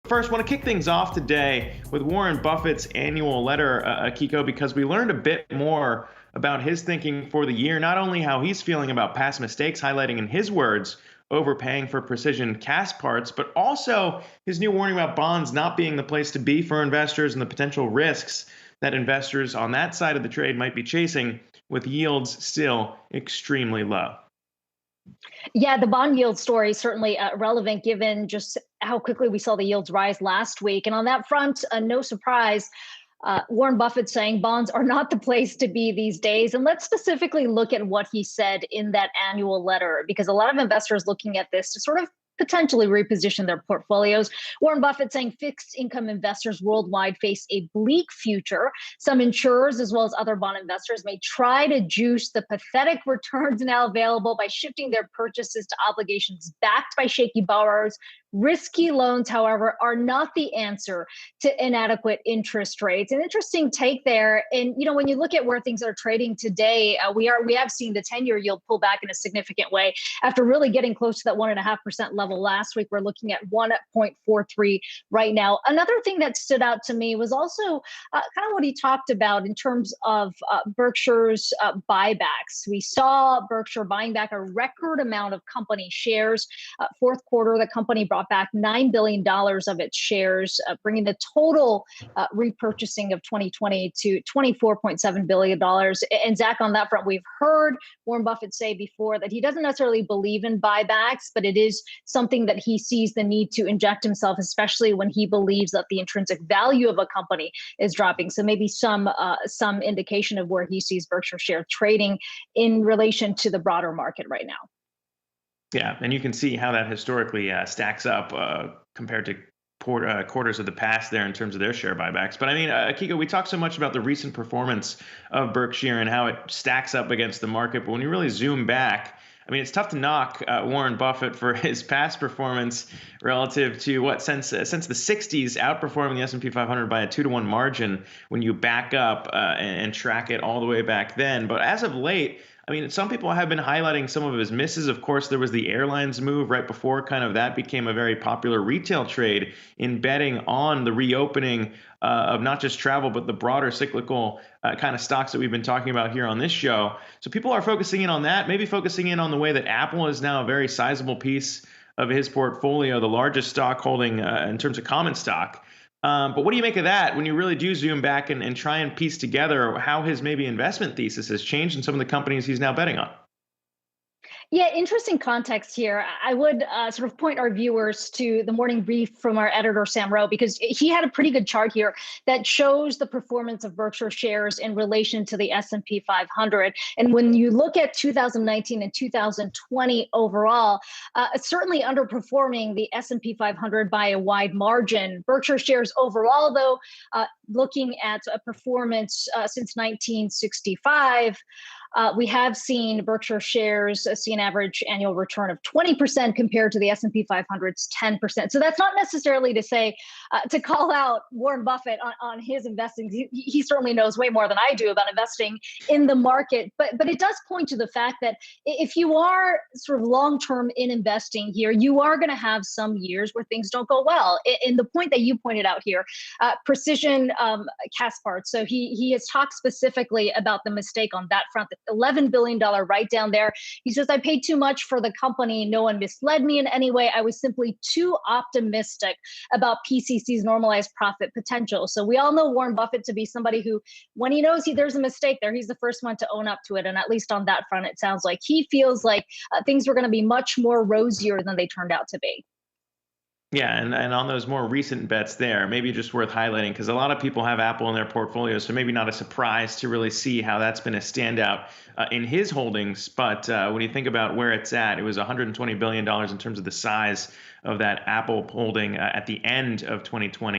First, want to kick things off today with Warren Buffett's annual letter, Akiko, because we learned a bit more about his thinking for the year, not only how he's feeling about past mistakes, highlighting in his words, overpaying for precision cast parts, but also his new warning about bonds not being the place to be for investors and the potential risks that investors on that side of the trade might be chasing with yields still extremely low. Yeah, the bond yield story is certainly relevant given just how quickly we saw the yields rise last week. And on that front, no surprise, Warren Buffett saying bonds are not the place to be these days. And let's specifically look at what he said in that annual letter, because a lot of investors looking at this to sort of potentially reposition their portfolios. Warren Buffett saying fixed income investors worldwide face a bleak future. Some insurers, as well as other bond investors, may try to juice the pathetic returns now available by shifting their purchases to obligations backed by shaky borrowers. Risky loans, however, are not the answer to inadequate interest rates. An interesting take there. And when you look at where things are trading today, we have seen the 10-year yield pull back in a significant way after really getting close to that 1.5% level last week. We're looking at 1.43 right now. Another thing that stood out to me was also kind of what he talked about in terms of Berkshire's buybacks. We saw Berkshire buying back a record amount of company shares. Fourth quarter, the company brought back $9 billion of its shares, bringing the total repurchasing of 2020 to $24.7 billion. And Zach, on that front, we've heard Warren Buffett say before that he doesn't necessarily believe in buybacks, but it is something that he sees the need to inject himself, especially when he believes that the intrinsic value of a company is dropping. So maybe some indication of where he sees Berkshire share trading in relation to the broader market right now. Yeah, and you can see how that historically stacks up compared to quarters of the past there in terms of their share buybacks. But I mean, Akiko, we talk so much about the recent performance of Berkshire and how it stacks up against the market. But when you really zoom back, I mean, it's tough to knock Warren Buffett for his past performance relative to since the 60s, outperforming the S&P 500 by a 2-to-1 margin when you back up and track it all the way back then. But as of late, I mean, some people have been highlighting some of his misses. Of course, there was the airlines move right before kind of that became a very popular retail trade in betting on the reopening of not just travel, but the broader cyclical kind of stocks that we've been talking about here on this show. So people are focusing in on that, maybe focusing in on the way that Apple is now a very sizable piece of his portfolio, the largest stock holding in terms of common stock. But what do you make of that when you really do zoom back and try and piece together how his maybe investment thesis has changed in some of the companies he's now betting on? Yeah, interesting context here. I would sort of point our viewers to the morning brief from our editor, Sam Rowe, because he had a pretty good chart here that shows the performance of Berkshire shares in relation to the S&P 500. And when you look at 2019 and 2020 overall, it's certainly underperforming the S&P 500 by a wide margin. Berkshire shares overall, though, looking at a performance since 1965, we have seen Berkshire shares see an average annual return of 20% compared to the S&P 500's 10%. So that's not necessarily to say to call out Warren Buffett on his investing. He certainly knows way more than I do about investing in the market. But it does point to the fact that if you are sort of long-term in investing here, you are going to have some years where things don't go well. And the point that you pointed out here, precision cast parts. So he has talked specifically about the mistake on that front, $11 billion write down there. He says, I paid too much for the company. No one misled me in any way. I was simply too optimistic about PCC's normalized profit potential. So we all know Warren Buffett to be somebody who, when he knows there's a mistake there, he's the first one to own up to it. And at least on that front, it sounds like he feels like things were going to be much more rosier than they turned out to be. Yeah, and on those more recent bets there, maybe just worth highlighting because a lot of people have Apple in their portfolios, so maybe not a surprise to really see how that's been a standout in his holdings. But when you think about where it's at, it was $120 billion in terms of the size of that Apple holding at the end of 2020.